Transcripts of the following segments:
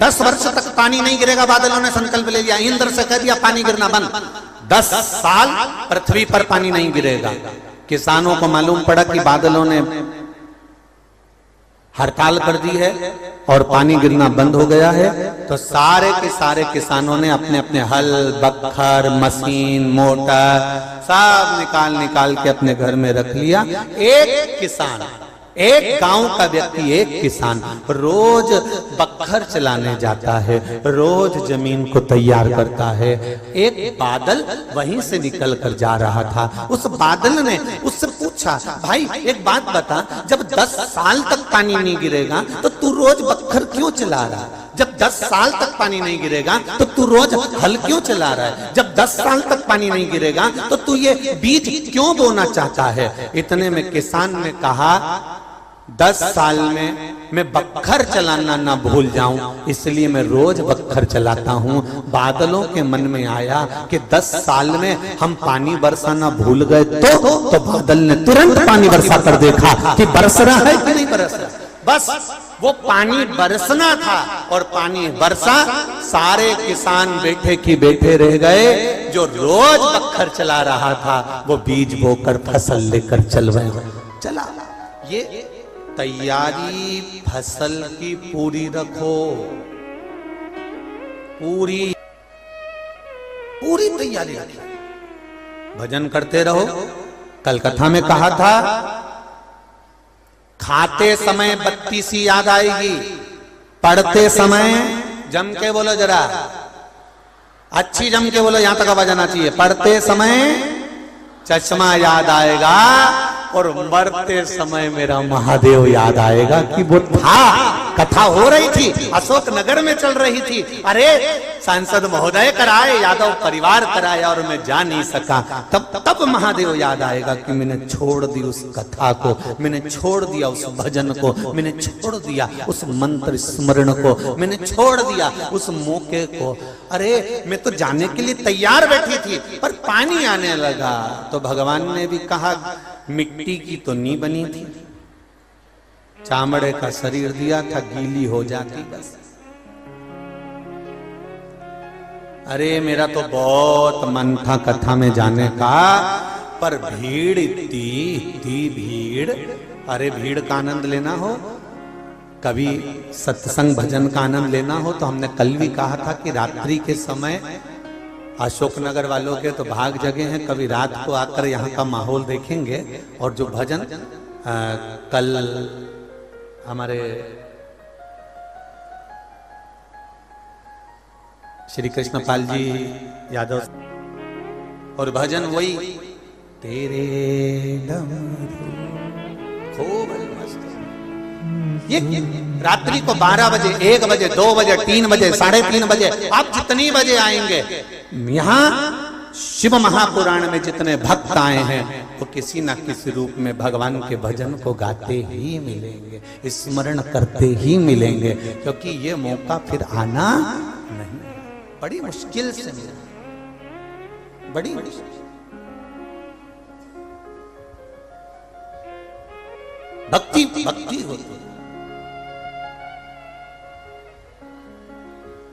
10 वर्ष तक पानी नहीं गिरेगा। बादलों ने संकल्प ले लिया, इंद्र से कह दिया पानी गिरना बंद। 10 साल पृथ्वी पर पानी नहीं गिरेगा। किसानों को मालूम पड़ा कि बादलों ने हड़ताल कर दी है और पानी गिरना बंद हो गया है, तो सारे के सारे किसानों ने अपने अपने हल, बख्तर, मशीन, मोटर सब निकाल के अपने घर में रख लिया। एक किसान, एक गांव का व्यक्ति, एक किसान रोज बख्तर चलाने जाता है, रोज जमीन को तैयार करता है। एक बादल वहीं से निकल कर जा रहा था। उस बादल ने उससे पूछा, भाई एक बात बता, जब 10 साल तक पानी नहीं गिरेगा तो तू रोज बख्तर क्यों चला रहा है? जब 10 साल तक पानी नहीं गिरेगा तो तू रोज हल क्यों चला रहा है? जब 10 साल तक पानी नहीं गिरेगा तो तू ये बीज क्यों बोना चाहता है? इतने में किसान ने कहा, 10 साल में मैं बख्तर चलाना ना भूल जाऊं, इसलिए मैं रोज बख्तर चलाता हूं। बादलों के मन में आया कि 10 साल में हम पानी बरसाना भूल गए तो बादल ने तुरंत पानी बरसा कर देखा कि बरस रहा है कि नहीं बरस रहा। बस वो पानी बरसना था और पानी बरसा। सारे किसान बैठे की बैठे रह गए। जो रोज बख्तर चला रहा था वो बीज बोकर फसल लेकर चला। ये तैयारी फसल की पूरी रखो, पूरी तैयारी रखो, भजन करते रहो। कल कथा में कहा था, खाते समय बत्ती सी याद आएगी, पढ़ते समय जम के बोलो, जरा अच्छी जम के बोलो, यहां तक आवाज आना चाहिए। पढ़ते समय चश्मा याद आएगा और मरते समय मेरा महादेव याद आएगा कि वो था। कथा हो रही थी, अशोक नगर में चल रही थी। अरे सांसद महोदय कराए, यादव परिवार कराया और मैं जा नहीं सका। तब महादेव याद आएगा कि मैंने छोड़ दी उस कथा को, मैंने छोड़ दिया उस भजन को, मैंने छोड़ दिया उस मंत्र स्मरण को, मैंने छोड़ दिया उस मौके को। अरे मैं तो जाने के लिए तैयार बैठी थी पर पानी आने लगा। तो भगवान ने भी कहा, मिट्टी की तो नहीं बनी थी, चामड़े का शरीर दिया था, गीली हो जाती बस। अरे मेरा तो बहुत मन था कथा में जाने का, पर भीड़ इतनी भीड़। अरे भीड़ का आनंद लेना हो, कभी सत्संग भजन का आनंद लेना हो तो हमने कल भी कहा था कि रात्रि के समय अशोकनगर वालों के तो भाग जगह हैं, कभी रात को आकर यहाँ का माहौल देखेंगे। और जो भजन कल हमारे श्री कृष्ण पाल जी यादव, और भजन वही तेरे डमरू खूब मस्त। ये रात्रि को 12 बजे, 1 बजे, 2 बजे, 3 बजे, 3:30 बजे, आप जितनी बजे आएंगे, यहाँ शिव महापुराण में जितने भक्त आए हैं वो किसी न किसी रूप में भगवान के भजन को गाते ही मिलेंगे, स्मरण करते ही मिलेंगे, क्योंकि ये मौका फिर आना नहीं, बड़ी मुश्किल से मिला, बड़ी मुश्किल। भक्ति होती है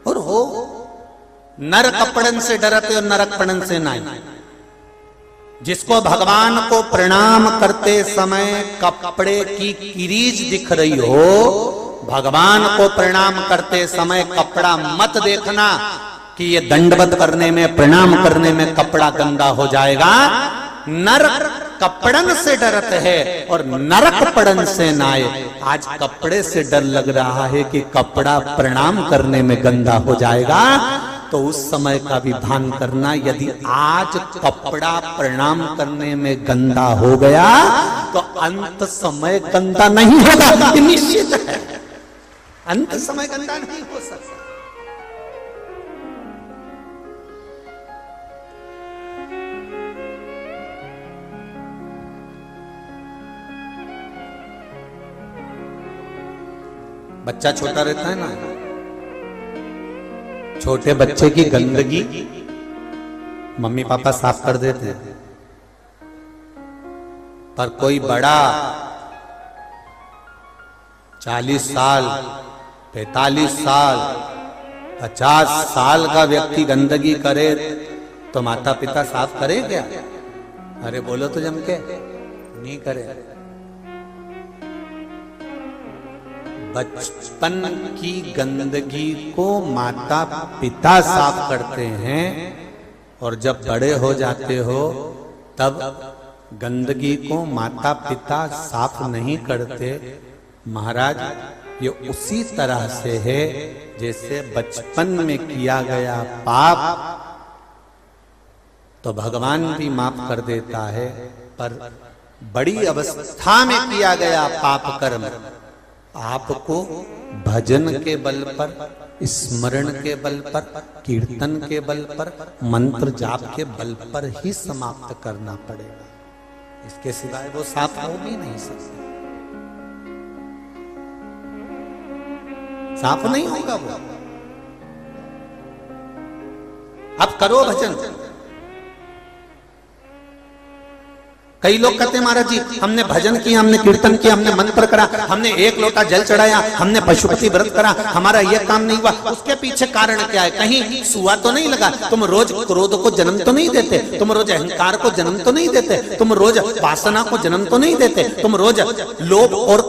और हो नर कपड़न से डरते और नरकपड़न से नहीं। जिसको भगवान को प्रणाम करते समय कपड़े की किरीच दिख रही हो, भगवान को प्रणाम करते समय कपड़ा मत देखना कि ये दंडवत करने में, प्रणाम करने में कपड़ा गंदा हो जाएगा। नर कपड़न से डरते हैं और नरक पड़न से नाए। आज कपड़े से डर लग रहा है कि कपड़ा प्रणाम करने में गंदा हो जाएगा, तो उस समय का भी ध्यान करना। यदि आज कपड़ा प्रणाम करने में गंदा हो गया तो अंत समय गंदा नहीं होगा, निश्चित है। अंत समय गंदा नहीं हो सकता। बच्चा छोटा रहता है ना, छोटे बच्चे की गंदगी मम्मी पापा साफ कर देते हैं, पर कोई बड़ा 40 साल 45 साल 50 साल का व्यक्ति गंदगी करे तो माता पिता साफ करे क्या? अरे बोलो तो जम के, नहीं करे। बचपन की गंदगी को माता पिता साफ करते हैं और जब बड़े हो जाते हो तब गंदगी को माता पिता साफ नहीं करते। महाराज, ये उसी तरह से है जैसे बचपन में किया गया पाप तो भगवान भी माफ कर देता है, पर बड़ी अवस्था में किया गया पाप कर्म आपको भजन के बल पर, स्मरण के बल पर, कीर्तन के बल पर, मंत्र जाप के बल पर ही समाप्त करना पड़ेगा। इसके सिवाय वो साफ हो भी नहीं सकते, साफ नहीं होगा वो। अब करो भजन। कई लोग कहते हैं महाराज जी हमने भजन किया, हमने कीर्तन किया, हमने मंत्र करा, हमने 1 लोटा जल चढ़ाया, हमने पशुपति व्रत करा, हमारा यह काम नहीं हुआ। उसके पीछे कारण क्या है? कहीं सुआ तो नहीं लगा? तुम रोज क्रोध को जन्म तो नहीं देते? तुम रोज अहंकार को जन्म तो नहीं देते? तुम रोज वासना को जन्म तो नहीं देते? तुम रोज लोभ और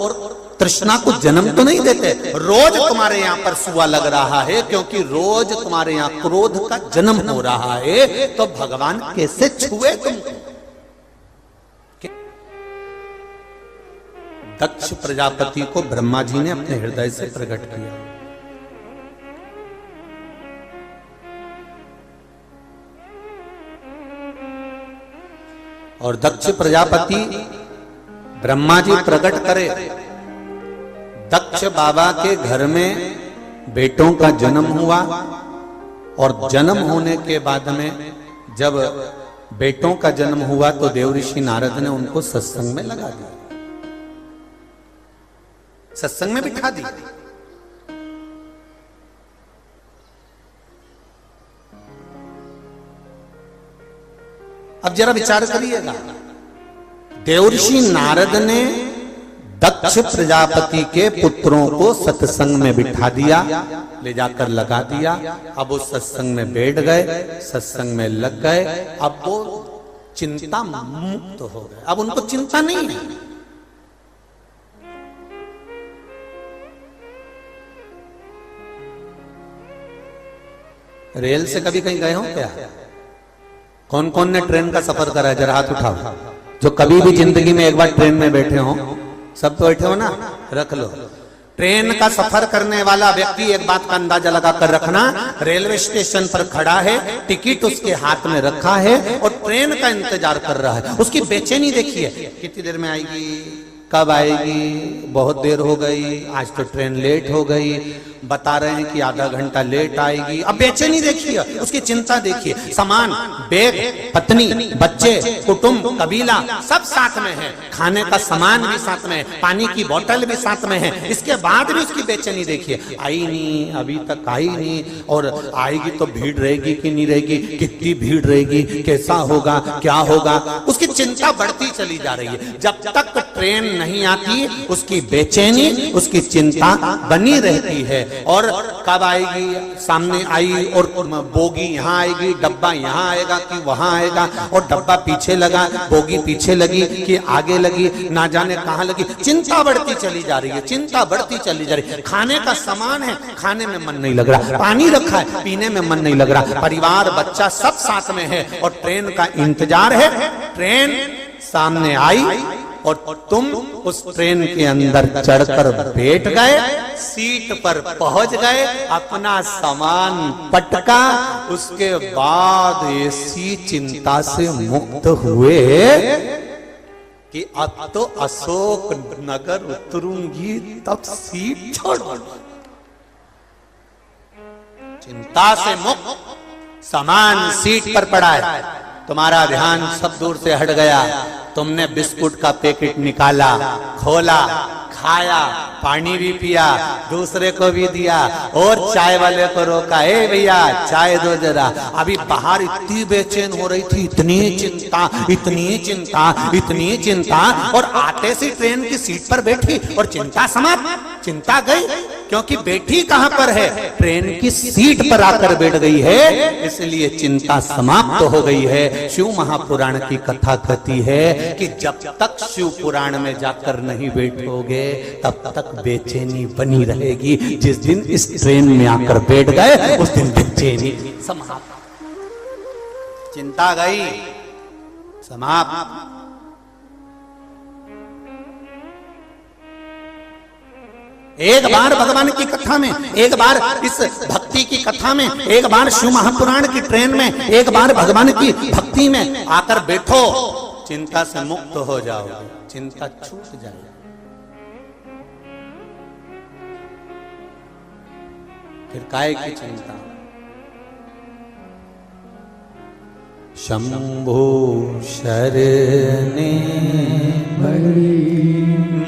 तृष्णा को जन्म तो नहीं देते? रोज तुम्हारे यहाँ पर सुआ लग रहा है क्योंकि रोज तुम्हारे यहाँ क्रोध का जन्म हो रहा है, तो भगवान कैसे छुए तुमको? दक्ष प्रजापति को ब्रह्मा जी ने अपने हृदय से प्रकट किया। और दक्ष प्रजापति ब्रह्मा जी प्रकट करे, दक्ष बाबा के घर में बेटों का जन्म हुआ और जन्म होने के बाद में जब बेटों का जन्म हुआ तो देवऋषि नारद ने उनको सत्संग में लगा दिया, सत्संग में बिठा दिया। अब जरा विचार करिएगा, देवऋषि नारद ने दक्ष प्रजापति के पुत्रों को सत्संग में बिठा दिया, ले जाकर लगा दिया। अब वो सत्संग में बैठ गए, सत्संग में लग गए। अब वो चिंता मुक्त हो गए, अब उनको चिंता नहीं है। रेल से कभी कहीं गए हो क्या? कौन कौन ने ट्रेन का सफर करा है? जरा हाथ उठाओ। जो कभी भी जिंदगी में एक बार ट्रेन में बैठे हो, सब तो बैठे हो ना, रख लो। ट्रेन का सफर करने वाला व्यक्ति एक बात का अंदाजा लगा कर रखना, रेलवे स्टेशन पर खड़ा है, टिकट उसके हाथ में रखा है और ट्रेन का इंतजार कर रहा है। उसकी बेचैनी देखिए, कितनी देर में आएगी, कब आएगी, बहुत देर हो गई, आज तो ट्रेन लेट हो गई, बता रहे हैं कि आधा घंटा लेट आएगी। अब बेचैनी देखिए, उसकी चिंता देखिए। सामान, बैग, पत्नी, बच्चे, कुटुंब, कबीला सब साथ में है, खाने का सामान भी साथ में है, पानी की बोतल भी साथ में है। इसके बाद भी उसकी बेचैनी देखिए, आई नहीं, अभी तक आई नहीं, और आएगी तो भीड़ रहेगी कि नहीं रहेगी, कितनी भीड़ रहेगी, कैसा होगा, क्या होगा, उसकी चिंता बढ़ती चली जा रही है। जब तक ट्रेन नहीं आती उसकी बेचैनी, उसकी चिंता बनी रहती है। और कब आएगी, सामने आई और बोगी यहाँ आएगी, डब्बा यहाँ आएगा कि वहां आएगा, और डब्बा पीछे लगा, बोगी पीछे लगी कि आगे लगी, ना जाने कहां लगी। चिंता बढ़ती चली जा रही है, चिंता बढ़ती चली जा रही है। खाने का सामान है, खाने में मन नहीं लग रहा, पानी रखा है, पीने में मन नहीं लग रहा, परिवार बच्चा सब साथ में है और ट्रेन का इंतजार है। ट्रेन सामने आई और तुम उस ट्रेन के अंदर चढ़कर बैठ गए, सीट पर पहुंच गए, अपना सामान पटका, उसके बाद ऐसी चिंता से मुक्त हुए कि अब तो अशोक नगर उतरूंगी, तब सीट छोड़। चिंता से मुक्त, सामान सीट पर पड़ा है, तुम्हारा ध्यान सब दूर से हट गया। तुमने बिस्कुट का पैकेट निकाला, खोला, खाया, पानी भी पिया, दूसरे को भी दिया और चाय वाले को रोका, ए भैया चाय दो जरा। अभी बाहर इतनी बेचैन हो रही थी, इतनी चिंता, इतनी चिंता, इतनी चिंता, और आते से ट्रेन की सीट पर बैठी और चिंता समाप्त, चिंता गई। क्योंकि बैठी कहां पर है? ट्रेन की सीट पर आकर बैठ गई है, इसलिए चिंता समाप्त हो गई है। शिव महापुराण की कथा कहती है कि जब तक शिव पुराण में जाकर नहीं बैठोगे तब तक बेचैनी बनी रहेगी। जिस दिन इस ट्रेन में आकर बैठ गए उस दिन बेचैनी समाप्त, चिंता गई, समाप्त। एक बार भगवान की कथा में, एक बार इस भक्ति की कथा में, एक बार शिव महापुराण की ट्रेन में, एक बार भगवान की भक्ति में आकर बैठो, चिंता से मुक्त हो जाओगे, चिंता छूट जाएगी। फिर काय की चिंता? शंभो शरणे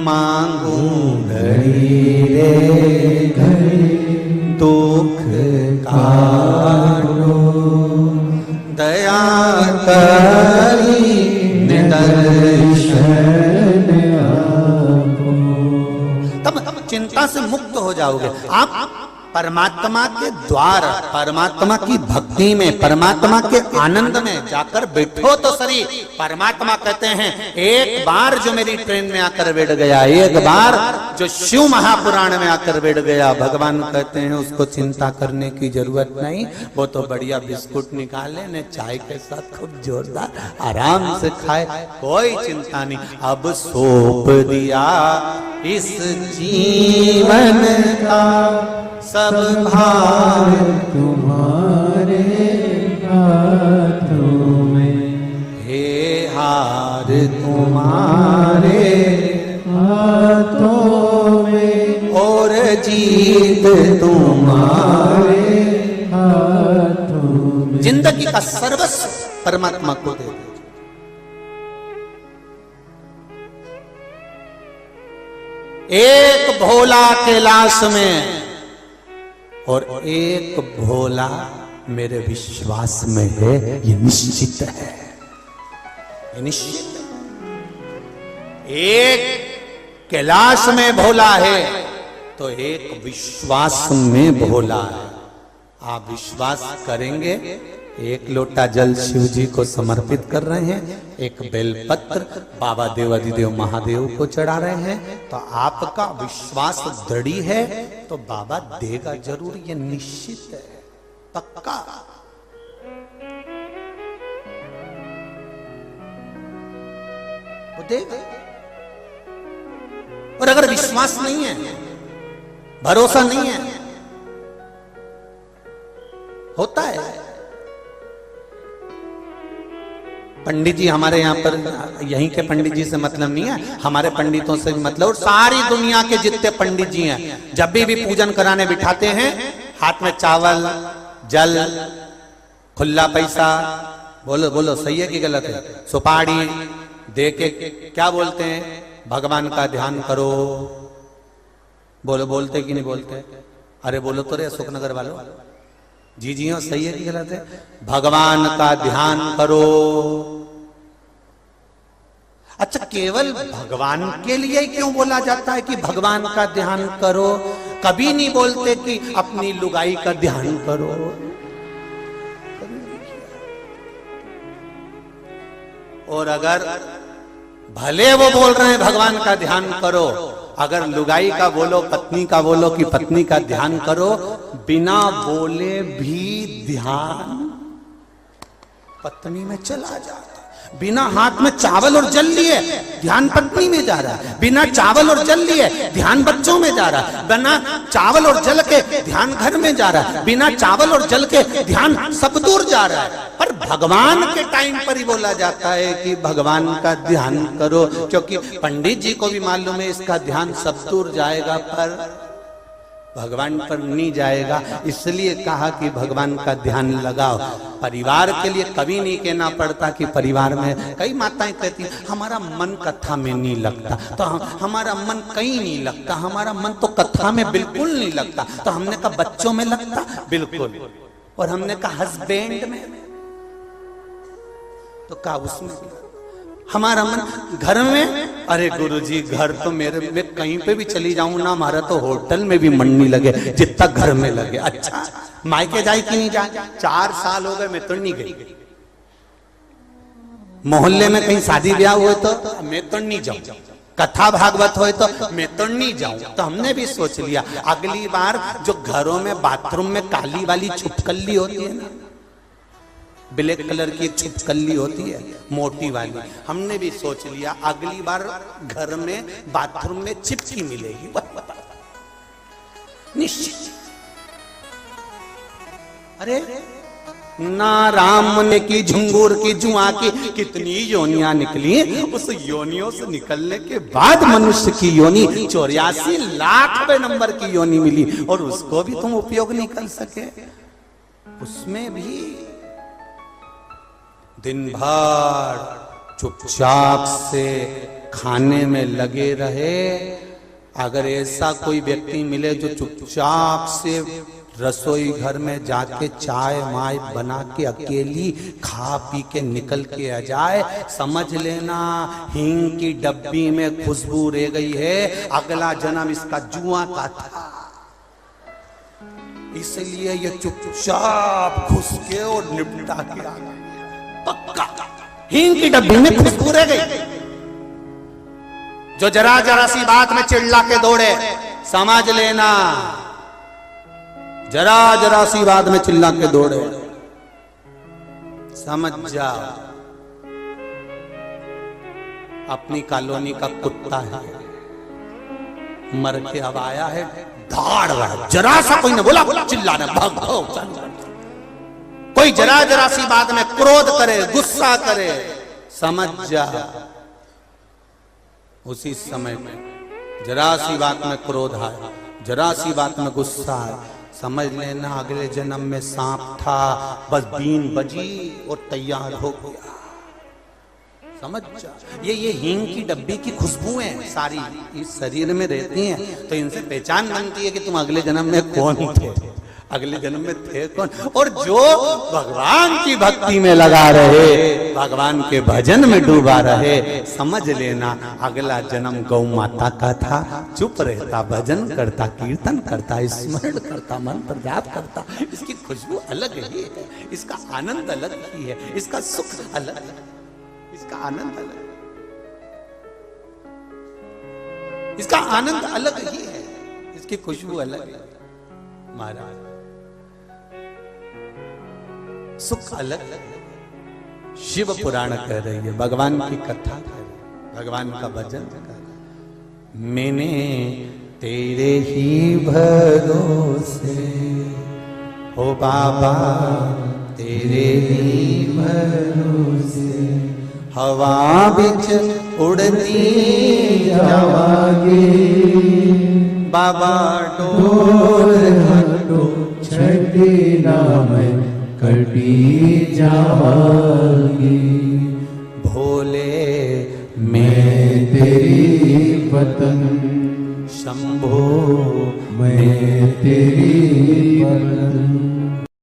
मांगू घड़ी रे घड़ी, दुख काटो दया करी निदर्शन आपो। तब चिंता से मुक्त हो जाओगे आप। परमात्मा के द्वार, परमात्मा की भक्ति में, परमात्मा के आनंद में जाकर बैठो तो सही। परमात्मा कहते हैं एक बार जो मेरी ट्रेन में आकर बैठ गया, एक बार जो शिव महापुराण में आकर बैठ गया, भगवान कहते हैं उसको चिंता करने की जरूरत नहीं। वो तो बढ़िया बिस्कुट निकाले ने चाय के साथ खूब जोरदार आराम से खाए, कोई चिंता नहीं। अब सौंप दिया इस जीवन का सब भार तुम्हारे हाथों में, हे हार तुम्हारे हाथों में, और जीत तुम्हारे हाथों में। जिंदगी का सर्वस्व परमात्मा को दे दो। एक भोला कैलाश में और एक भोला मेरे विश्वास में है, ये निश्चित है, ये निश्चित है। एक कैलाश में भोला है तो एक विश्वास में भोला है। आप विश्वास करेंगे, एक लोटा जल शिव जी को समर्पित कर रहे हैं, एक बेलपत्र बाबा देवाधिदेव महादेव को चढ़ा रहे हैं, तो आपका विश्वास दृढ़ है तो बाबा देगा जरूर, ये निश्चित है, पक्का। वो देगा। और अगर विश्वास नहीं है, भरोसा नहीं है, होता है। पंडित जी हमारे यहाँ पर, यहीं के पंडित जी से मतलब नहीं है, हमारे पंडितों से भी मतलब, और सारी दुनिया के जितने पंडित जी हैं, जब भी पूजन कराने बिठाते हैं, हाथ में चावल, जल, खुला पैसा, बोलो बोलो सही है कि गलत है, सुपारी दे के क्या बोलते हैं? भगवान का ध्यान करो। बोलो, बोलते कि नहीं बोलते? अरे बोलो तो रे सुखनगर वालों, जी जी हो, सही है कि गलत है? भगवान का ध्यान करो। अच्छा, केवल भगवान के लिए ही क्यों बोला जाता है कि भगवान का ध्यान करो? कभी नहीं बोलते कि अपनी लुगाई का ध्यान करो। और अगर भले वो बोल रहे हैं भगवान का ध्यान करो, अगर लुगाई का बोलो, पत्नी का बोलो कि पत्नी का ध्यान करो, बिना बोले भी ध्यान पत्नी में चला जाता। बिना हाथ में चावल और जल लिए ध्यान पत्नी में जा रहा है, बिना चावल और जल लिए ध्यान बच्चों में जा रहा है, बिना चावल और जल के ध्यान घर में जा रहा है, बिना चावल और जल के ध्यान सब दूर जा रहा है। पर भगवान के टाइम पर ही बोला जाता है कि भगवान का ध्यान करो, क्योंकि पंडित जी को भी मालूम है इसका ध्यान सब दूर जाएगा पर भगवान पर नहीं जाएगा, इसलिए कहा कि भगवान का ध्यान लगाओ। परिवार के लिए कभी नहीं कहना पड़ता कि परिवार में, कई माताएं कहती हमारा मन कथा में नहीं लगता, तो हमारा मन कहीं नहीं लगता, हमारा मन तो कथा में बिल्कुल नहीं लगता। तो हमने कहा बच्चों में लगता, बिल्कुल, और हमने कहा हस्बैंड में, तो कहा उसमें, हमारा मन घर में, अरे गुरुजी घर तो मेरे में कहीं पे भी चली जाऊं ना, हमारा तो होटल में भी मन नहीं लगे जितना घर में लगे। अच्छा मायके जाए कि नहीं जाए? 4 साल हो गए मैं तो नहीं गई। मोहल्ले में कहीं शादी ब्याह हुए तो मैं तो नहीं जाऊं, कथा भागवत हो तो मैं तो नहीं जाऊं। तो हमने भी सोच लिया अगली बार जो घरों में बाथरूम में काली वाली छिपकली होती है ना, ब्लैक कलर की एक छिपकली होती है मोटी वाली, हमने भी सोच लिया अगली बार घर में बाथरूम में चिपकी मिलेगी निश्चित। अरे ना राम ने की झुंगूर की जुआ की कितनी योनियां निकली, उस योनियों से निकलने के बाद मनुष्य की योनि 84 लाख नंबर की योनि मिली, और उसको भी तुम उपयोग नहीं कर सके। उसमें भी दिन भर चुपचाप से खाने में लगे रहे। अगर ऐसा कोई व्यक्ति मिले जो चुपचाप से रसोई घर में जाके चाय माय बना के अकेली खा पी के निकल के आ जाए, समझ लेना हींग की डब्बी में खुशबू रह गई है, अगला जन्म इसका जुआ का था। इसलिए ये चुपचाप घुस के और निपटा के आ गया। पक्का हींग की डब्बी में खुशबू रह गई। जो जरा जरा सी बात में चिल्ला के दौड़े, समझ लेना जरा जरा सी बात में चिल्ला के दौड़े, समझ जा अपनी कॉलोनी का कुत्ता है, मर के अब आया है, धाड़ रहा है। जरा सा कोई ने बोला चिल्लाना भाग। कोई जरा जरा सी बात में क्रोध करे, गुस्सा करे, समझ जा उसी समय में जरा सी बात में क्रोध आया, जरा सी बात में गुस्सा आया, समझ लेना अगले जन्म में सांप था, बस बीन बजी और तैयार हो गया। समझ जा ये हींग की डब्बी की खुशबुएं सारी इस शरीर में रहती हैं, तो इनसे पहचान बनती है कि तुम अगले जन्म में कौन थे, अगले जन्म में थे कौन। और जो भगवान की भक्ति में लगा रहे, भगवान के भजन में डूबा रहे, समझ लेना अगला जन्म गौ माता का था। चुप रहता, भजन करता, कीर्तन करता, स्मरण करता, मंत्र जाप करता। इसकी खुशबू अलग ही है, इसका आनंद अलग ही है, इसका सुख अलग है, इसका आनंद अलग, इसका आनंद अलग ही है, इसकी खुशबू अलग है। महाराज सुख अलग। शिव पुराण कह रही है, भगवान की कथा कह रही है, भगवान का भजन कर रही है। मैंने तेरे ही भरोसे हो बाबा, तेरे ही भरोसे हवा बिच उड़ती जावागे, बाबा डोर हटो छठी नाम कटी जावागी, भोले मैं तेरी पतंग, शंभो मैं तेरी पतंग।